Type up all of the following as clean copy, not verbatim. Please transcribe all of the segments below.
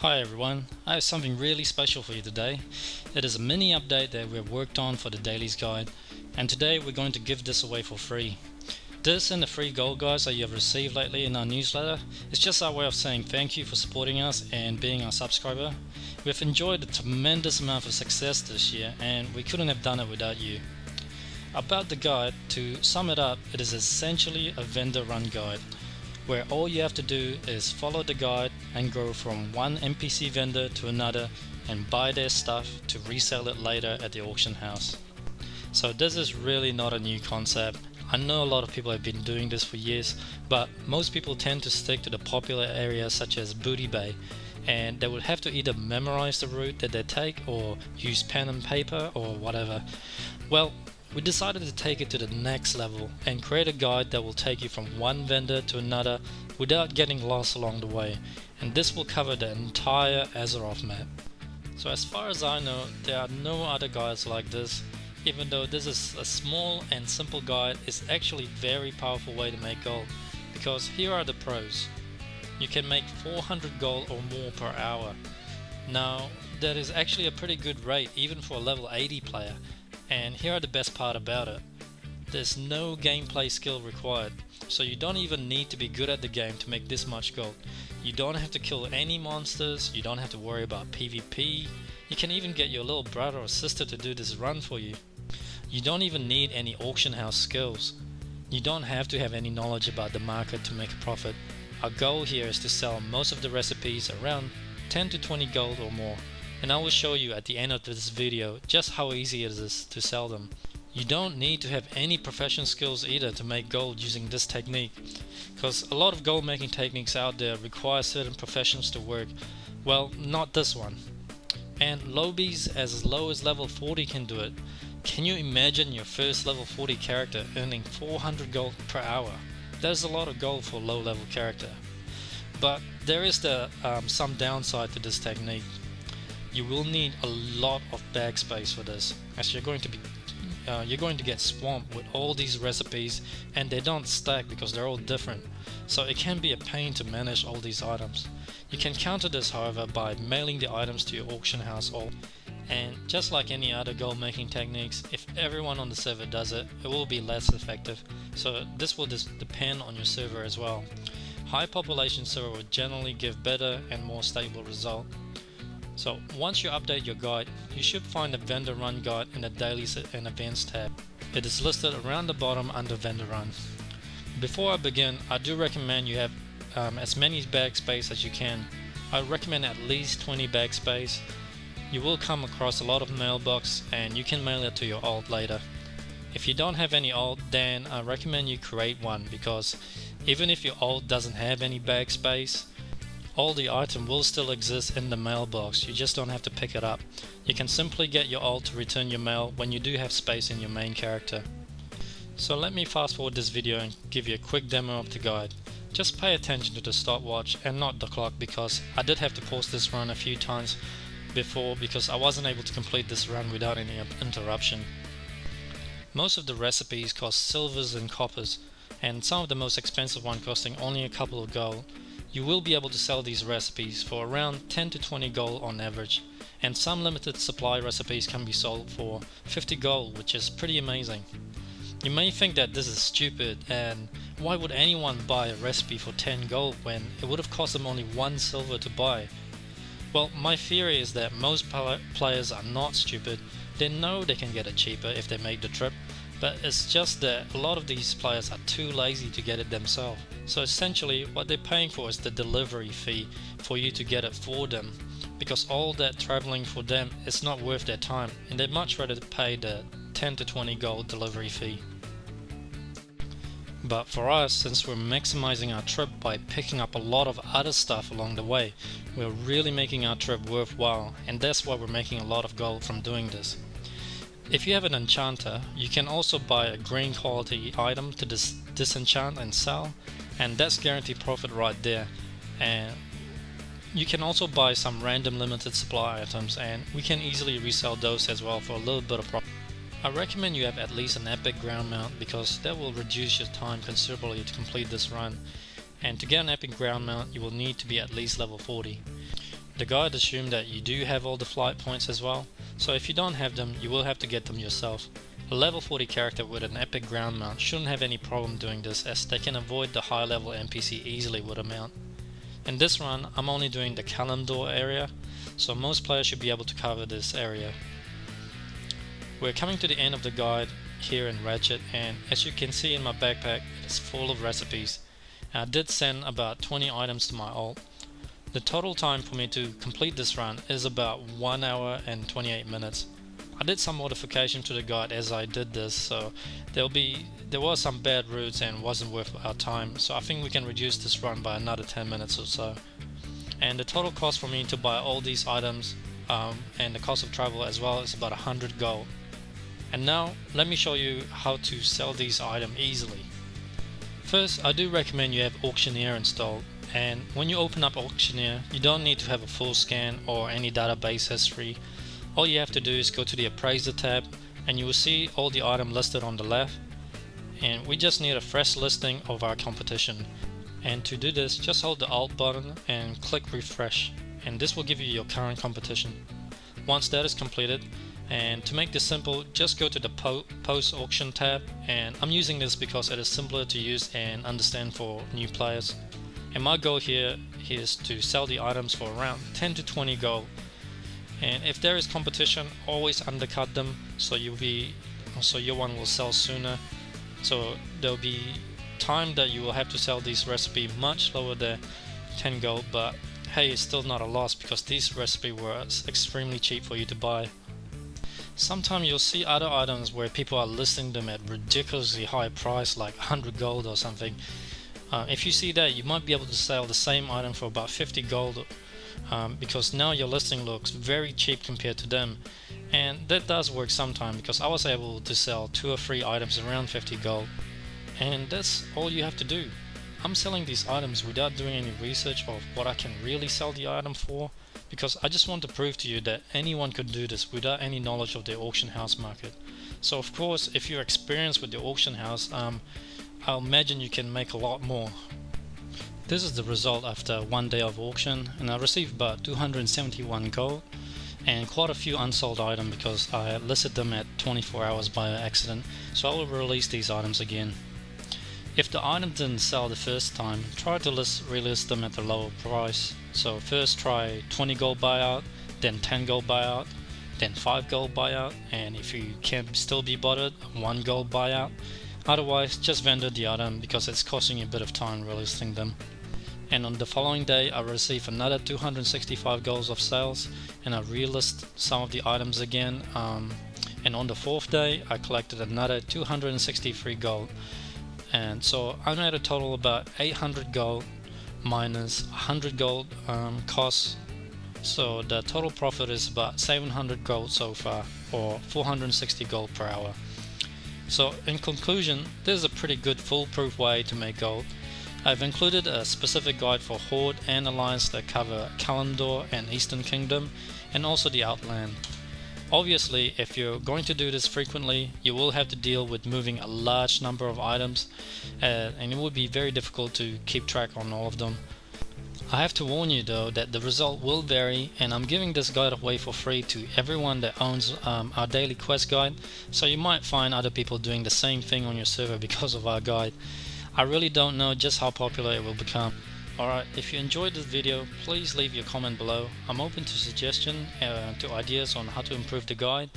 Hi everyone, I have something really special for you today. It is a mini update that we've worked on for the Dailies Guide, and today we're going to give this away for free. This and the free gold guides that you have received lately in our newsletter is just our way of saying thank you for supporting us and being our subscriber. We've enjoyed a tremendous amount of success this year and we couldn't have done it without you. About the guide, to sum it up, it is essentially a vendor run guide, where all you have to do is follow the guide and go from one NPC vendor to another and buy their stuff to resell it later at the auction house. So this is really not a new concept. I know a lot of people have been doing this for years, but most people tend to stick to the popular areas such as Booty Bay, and they would have to either memorize the route that they take or use pen and paper or whatever. Well, we decided to take it to the next level and create a guide that will take you from one vendor to another without getting lost along the way, and this will cover the entire Azeroth map. So as far as I know, there are no other guides like this. Even though this is a small and simple guide, it's actually a very powerful way to make gold, because here are the pros. You can make 400 gold or more per hour. Now that is actually a pretty good rate even for a level 80 player. And here are the best part about it. There's no gameplay skill required, so you don't even need to be good at the game to make this much gold. You don't have to kill any monsters, you don't have to worry about PvP, you can even get your little brother or sister to do this run for you. You don't even need any auction house skills. You don't have to have any knowledge about the market to make a profit. Our goal here is to sell most of the recipes around 10 to 20 gold or more. And I will show you at the end of this video just how easy it is to sell them. You don't need to have any professional skills either to make gold using this technique, because a lot of gold making techniques out there require certain professions to work. Well, not this one. And lowbies as low as level 40 can do it. Can you imagine your first level 40 character earning 400 gold per hour? That is a lot of gold for a low level character. But there is some downside to this technique. You will need a lot of bag space for this, as you're going to get swamped with all these recipes, and they don't stack because they're all different, so it can be a pain to manage all these items. You can counter this, however, by mailing the items to your auction house, and just like any other gold making techniques, if everyone on the server does it, it will be less effective, so this will just depend on your server as well. High population server will generally give better and more stable result. So once you update your guide, you should find the vendor run guide in the dailies and events tab. It is listed around the bottom under vendor run. Before I begin, I do recommend you have as many bag space as you can. I recommend at least 20 bag space. You will come across a lot of mailbox and you can mail it to your alt later. If you don't have any alt, then I recommend you create one, because even if your alt doesn't have any bag space, all the item will still exist in the mailbox. You just don't have to pick it up. You can simply get your alt to return your mail when you do have space in your main character. So let me fast forward this video and give you a quick demo of the guide. Just pay attention to the stopwatch and not the clock, because I did have to pause this run a few times before because I wasn't able to complete this run without any interruption. Most of the recipes cost silvers and coppers, and some of the most expensive one costing only a couple of gold. You will be able to sell these recipes for around 10 to 20 gold on average, and some limited supply recipes can be sold for 50 gold, which is pretty amazing. You may think that this is stupid, and why would anyone buy a recipe for 10 gold when it would have cost them only 1 silver to buy? Well, my theory is that most players are not stupid. They know they can get it cheaper if they make the trip, but it's just that a lot of these players are too lazy to get it themselves. So essentially what they're paying for is the delivery fee for you to get it for them, because all that traveling for them is not worth their time, and they'd much rather pay the 10 to 20 gold delivery fee. But for us, since we're maximizing our trip by picking up a lot of other stuff along the way, we're really making our trip worthwhile, and that's why we're making a lot of gold from doing this. If you have an enchanter, you can also buy a green quality item to disenchant and sell, and that's guaranteed profit right there. And you can also buy some random limited supply items, and we can easily resell those as well for a little bit of profit. I recommend you have at least an epic ground mount, because that will reduce your time considerably to complete this run, and to get an epic ground mount you will need to be at least level 40. The guide assumed that you do have all the flight points as well, so if you don't have them, you will have to get them yourself. A level 40 character with an epic ground mount shouldn't have any problem doing this, as they can avoid the high level NPC easily with a mount. In this run, I'm only doing the Kalimdor area, so most players should be able to cover this area. We're coming to the end of the guide here in Ratchet, and as you can see in my backpack, it is full of recipes. I did send about 20 items to my alt. The total time for me to complete this run is about 1 hour and 28 minutes. I did some modification to the guide as I did this, so there were some bad routes and wasn't worth our time, so I think we can reduce this run by another 10 minutes or so. And the total cost for me to buy all these items and the cost of travel as well is about 100 gold. And now let me show you how to sell these items easily. First, I do recommend you have Auctioneer installed, and when you open up Auctioneer, you don't need to have a full scan or any database history. All you have to do is go to the Appraiser tab and you will see all the items listed on the left, and we just need a fresh listing of our competition. And to do this, just hold the Alt button and click refresh, and this will give you your current competition. Once that is completed, and to make this simple, just go to the post auction tab, and I'm using this because it is simpler to use and understand for new players. And my goal here is to sell the items for around 10 to 20 gold. And if there is competition, always undercut them so your one will sell sooner. So there'll be time that you will have to sell these recipe much lower than 10 gold, but hey, it's still not a loss because these recipes were extremely cheap for you to buy. Sometimes you'll see other items where people are listing them at ridiculously high price, like 100 gold or something. If you see that, you might be able to sell the same item for about 50 gold, because now your listing looks very cheap compared to them. And that does work sometimes, because I was able to sell 2 or 3 items around 50 gold. And that's all you have to do. I'm selling these items without doing any research of what I can really sell the item for, because I just want to prove to you that anyone could do this without any knowledge of the auction house market. So of course, if you're experienced with the auction house, I'll imagine you can make a lot more. This is the result after 1 day of auction, and I received about 271 gold and quite a few unsold items because I listed them at 24 hours by accident, so I will release these items again. If the item didn't sell the first time, try to relist them at the lower price. So first try 20 gold buyout, then 10 gold buyout, then 5 gold buyout, and if you can't still be bothered, 1 gold buyout. Otherwise, just vendor the item because it's costing you a bit of time relisting them. And on the following day, I received another 265 golds of sales, and I relist some of the items again. And on the 4th day, I collected another 263 gold. And so I made a total about 800 gold minus 100 gold costs. So the total profit is about 700 gold so far, or 460 gold per hour. So in conclusion, this is a pretty good foolproof way to make gold. I've included a specific guide for Horde and Alliance that cover Kalimdor and Eastern Kingdom, and also the Outland. Obviously, if you're going to do this frequently, you will have to deal with moving a large number of items, and it would be very difficult to keep track on all of them. I have to warn you though that the result will vary, and I'm giving this guide away for free to everyone that owns our daily quest guide, so you might find other people doing the same thing on your server because of our guide. I really don't know just how popular it will become. Alright, if you enjoyed this video, please leave your comment below. I'm open to suggestions, to ideas on how to improve the guide.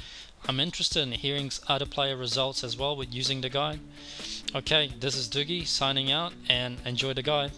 I'm interested in hearing other player results as well with using the guide. Okay, this is Dugi signing out, and enjoy the guide.